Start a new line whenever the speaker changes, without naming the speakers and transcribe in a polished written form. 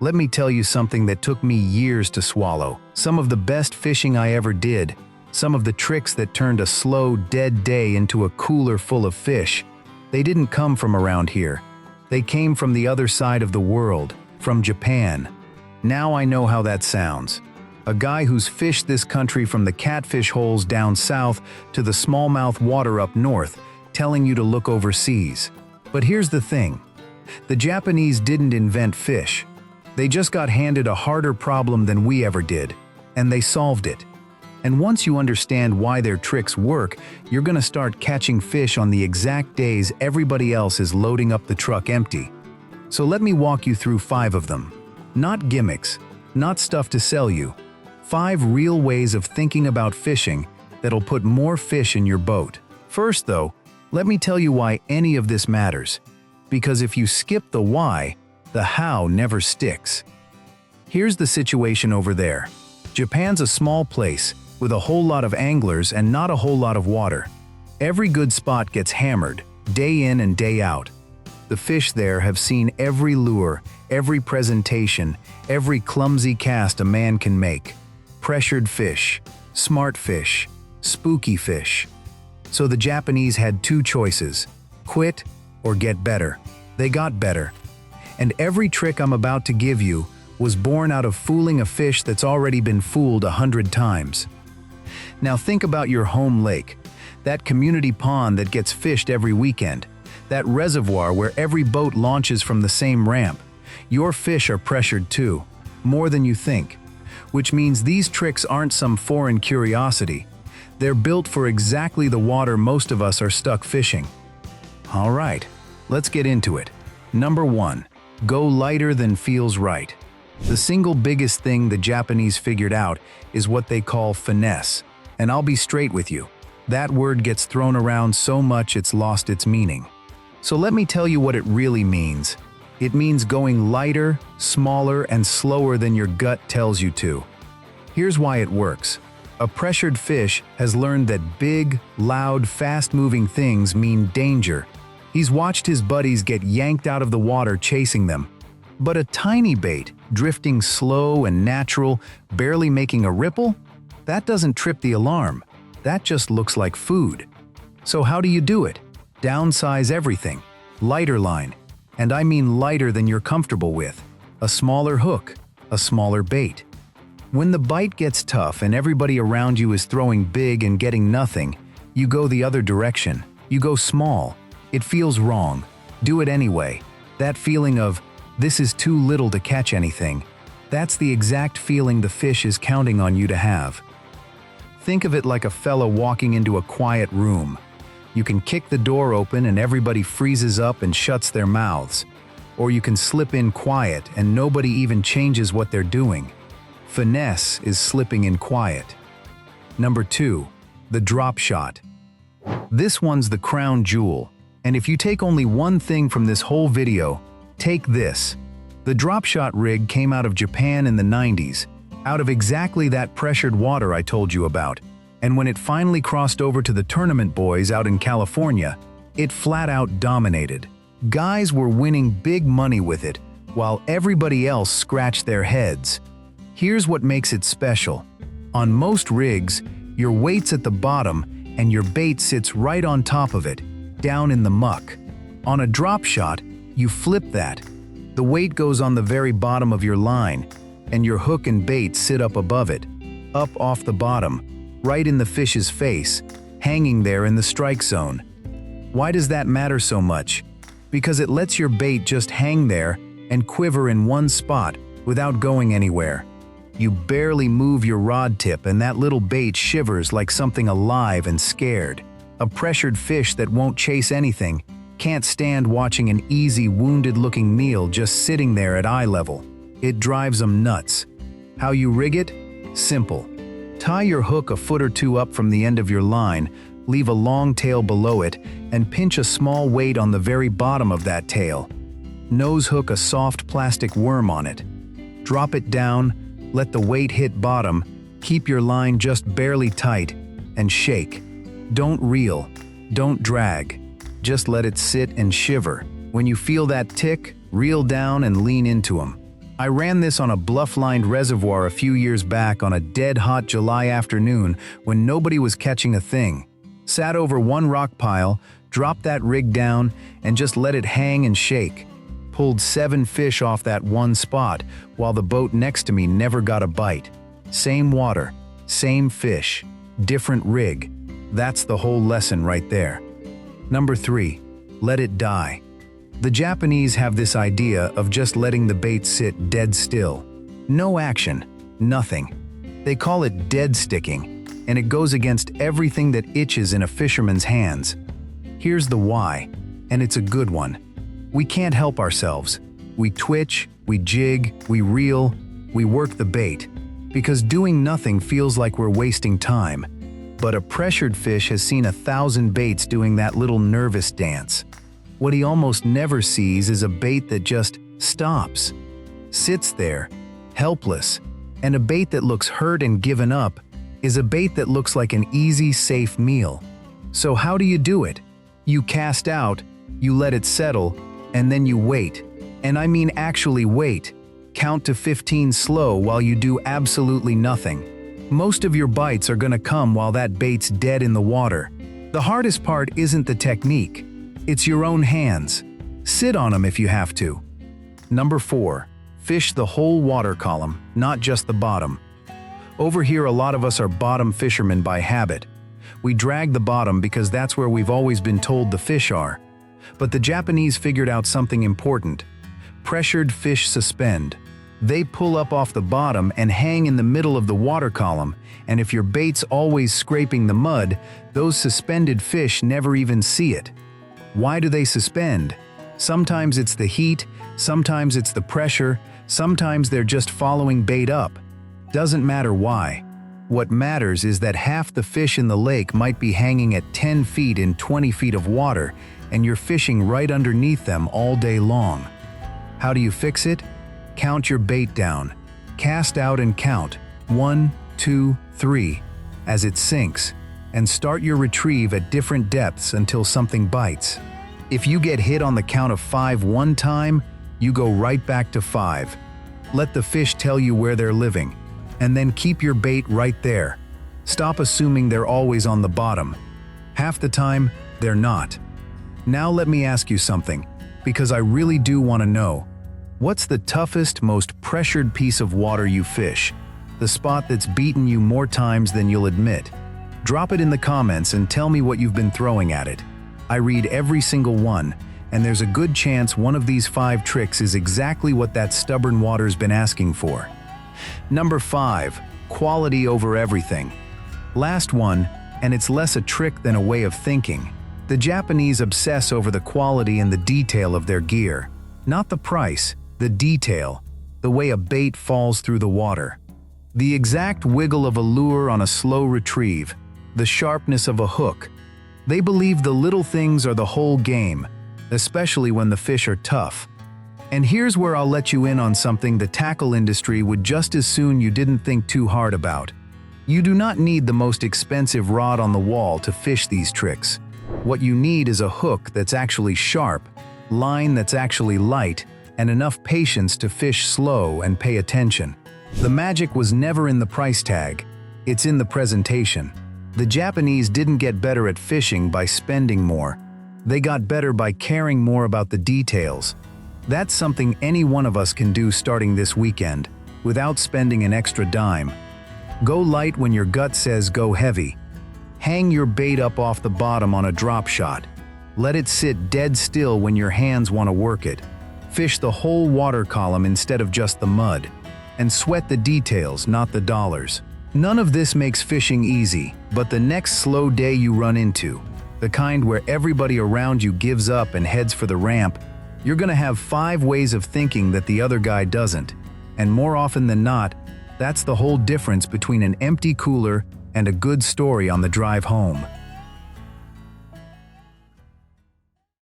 Let me tell you something that took me years to swallow. Some of the best fishing I ever did. Some of the tricks that turned a slow, dead day into a cooler full of fish. They didn't come from around here. They came from the other side of the world, from Japan. Now I know how that sounds. A guy who's fished this country from the catfish holes down south to the smallmouth water up north, telling you to look overseas. But here's the thing. The Japanese didn't invent fish. They just got handed a harder problem than we ever did, and they solved it. And once you understand why their tricks work, you're gonna start catching fish on the exact days everybody else is loading up the truck empty. So let me walk you through 5 of them. Not gimmicks, not stuff to sell you. 5 real ways of thinking about fishing that'll put more fish in your boat. First though, let me tell you why any of this matters. Because if you skip the why, the how never sticks. Here's the situation over there. Japan's a small place with a whole lot of anglers and not a whole lot of water. Every good spot gets hammered, day in and day out. The fish there have seen every lure, every presentation, every clumsy cast a man can make. Pressured fish, smart fish, spooky fish. So the Japanese had 2 choices: quit or get better. They got better. And every trick I'm about to give you was born out of fooling a fish that's already been fooled 100 times. Now think about your home lake, that community pond that gets fished every weekend, that reservoir where every boat launches from the same ramp. Your fish are pressured too, more than you think, which means these tricks aren't some foreign curiosity. They're built for exactly the water most of us are stuck fishing. All right, let's get into it. Number 1. Go lighter than feels right. The single biggest thing the Japanese figured out is what they call finesse. And I'll be straight with you. That word gets thrown around so much it's lost its meaning. So let me tell you what it really means. It means going lighter, smaller, and slower than your gut tells you to. Here's why it works. A pressured fish has learned that big, loud, fast-moving things mean danger. He's watched his buddies get yanked out of the water chasing them. But a tiny bait, drifting slow and natural, barely making a ripple, that doesn't trip the alarm. That just looks like food. So how do you do it? Downsize everything. Lighter line. And I mean lighter than you're comfortable with. A smaller hook. A smaller bait. When the bite gets tough and everybody around you is throwing big and getting nothing, you go the other direction. You go small. It feels wrong. Do it anyway. That feeling of, this is too little to catch anything. That's the exact feeling the fish is counting on you to have. Think of it like a fella walking into a quiet room. You can kick the door open and everybody freezes up and shuts their mouths. Or you can slip in quiet and nobody even changes what they're doing. Finesse is slipping in quiet. Number 2, the drop shot. This one's the crown jewel. And if you take only one thing from this whole video, take this. The drop shot rig came out of Japan in the 90s, out of exactly that pressured water I told you about. And when it finally crossed over to the tournament boys out in California, it flat out dominated. Guys were winning big money with it, while everybody else scratched their heads. Here's what makes it special. On most rigs, your weight's at the bottom and your bait sits right on top of it, down in the muck. On a drop shot, you flip that. The weight goes on the very bottom of your line, and your hook and bait sit up above it, up off the bottom, right in the fish's face, hanging there in the strike zone. Why does that matter so much? Because it lets your bait just hang there and quiver in one spot without going anywhere. You barely move your rod tip and that little bait shivers like something alive and scared. A pressured fish that won't chase anything can't stand watching an easy, wounded-looking meal just sitting there at eye level. It drives them nuts. How you rig it? Simple. Tie your hook a foot or 2 up from the end of your line, leave a long tail below it, and pinch a small weight on the very bottom of that tail. Nose hook a soft plastic worm on it. Drop it down, let the weight hit bottom, keep your line just barely tight, and shake. Don't reel, don't drag. Just let it sit and shiver. When you feel that tick, reel down and lean into them. I ran this on a bluff-lined reservoir a few years back on a dead-hot July afternoon when nobody was catching a thing. Sat over one rock pile, dropped that rig down, and just let it hang and shake. Pulled 7 fish off that one spot, while the boat next to me never got a bite. Same water, same fish, different rig. That's the whole lesson right there. Number 3, let it die. The Japanese have this idea of just letting the bait sit dead still. No action, nothing. They call it dead sticking, and it goes against everything that itches in a fisherman's hands. Here's the why, and it's a good one. We can't help ourselves. We twitch, we jig, we reel, we work the bait, because doing nothing feels like we're wasting time. But a pressured fish has seen 1,000 baits doing that little nervous dance. What he almost never sees is a bait that just stops, sits there, helpless, and a bait that looks hurt and given up is a bait that looks like an easy, safe meal. So how do you do it? You cast out, you let it settle, and then you wait. And I mean actually wait. Count to 15 slow while you do absolutely nothing. Most of your bites are gonna come while that bait's dead in the water. The hardest part isn't the technique. It's your own hands. Sit on them if you have to. Number 4, fish the whole water column, not just the bottom. Over here, a lot of us are bottom fishermen by habit. We drag the bottom because that's where we've always been told the fish are. But the Japanese figured out something important. Pressured fish suspend. They pull up off the bottom and hang in the middle of the water column, and if your bait's always scraping the mud, those suspended fish never even see it. Why do they suspend? Sometimes it's the heat, sometimes it's the pressure, sometimes they're just following bait up. Doesn't matter why. What matters is that half the fish in the lake might be hanging at 10 feet in 20 feet of water, and you're fishing right underneath them all day long. How do you fix it? Count your bait down. Cast out and count 1, 2, 3 as it sinks, and start your retrieve at different depths until something bites. If you get hit on the count of 5 one time, you go right back to 5. Let the fish tell you where they're living, and then keep your bait right there. Stop assuming they're always on the bottom. Half the time, they're not. Now let me ask you something, because I really do want to know. What's the toughest, most pressured piece of water you fish? The spot that's beaten you more times than you'll admit. Drop it in the comments and tell me what you've been throwing at it. I read every single one, and there's a good chance one of these 5 tricks is exactly what that stubborn water's been asking for. Number 5, quality over everything. Last one, and it's less a trick than a way of thinking. The Japanese obsess over the quality and the detail of their gear. Not the price, the detail, the way a bait falls through the water. The exact wiggle of a lure on a slow retrieve, the sharpness of a hook. They believe the little things are the whole game, especially when the fish are tough. And here's where I'll let you in on something the tackle industry would just as soon you didn't think too hard about. You do not need the most expensive rod on the wall to fish these tricks. What you need is a hook that's actually sharp, line that's actually light, and enough patience to fish slow and pay attention. The magic was never in the price tag, it's in the presentation. The Japanese didn't get better at fishing by spending more. They got better by caring more about the details. That's something any one of us can do starting this weekend, without spending an extra dime. Go light when your gut says go heavy. Hang your bait up off the bottom on a drop shot. Let it sit dead still when your hands want to work it. Fish the whole water column instead of just the mud. And sweat the details, not the dollars. None of this makes fishing easy, but the next slow day you run into, the kind where everybody around you gives up and heads for the ramp, you're gonna have 5 ways of thinking that the other guy doesn't. And more often than not, that's the whole difference between an empty cooler and a good story on the drive home.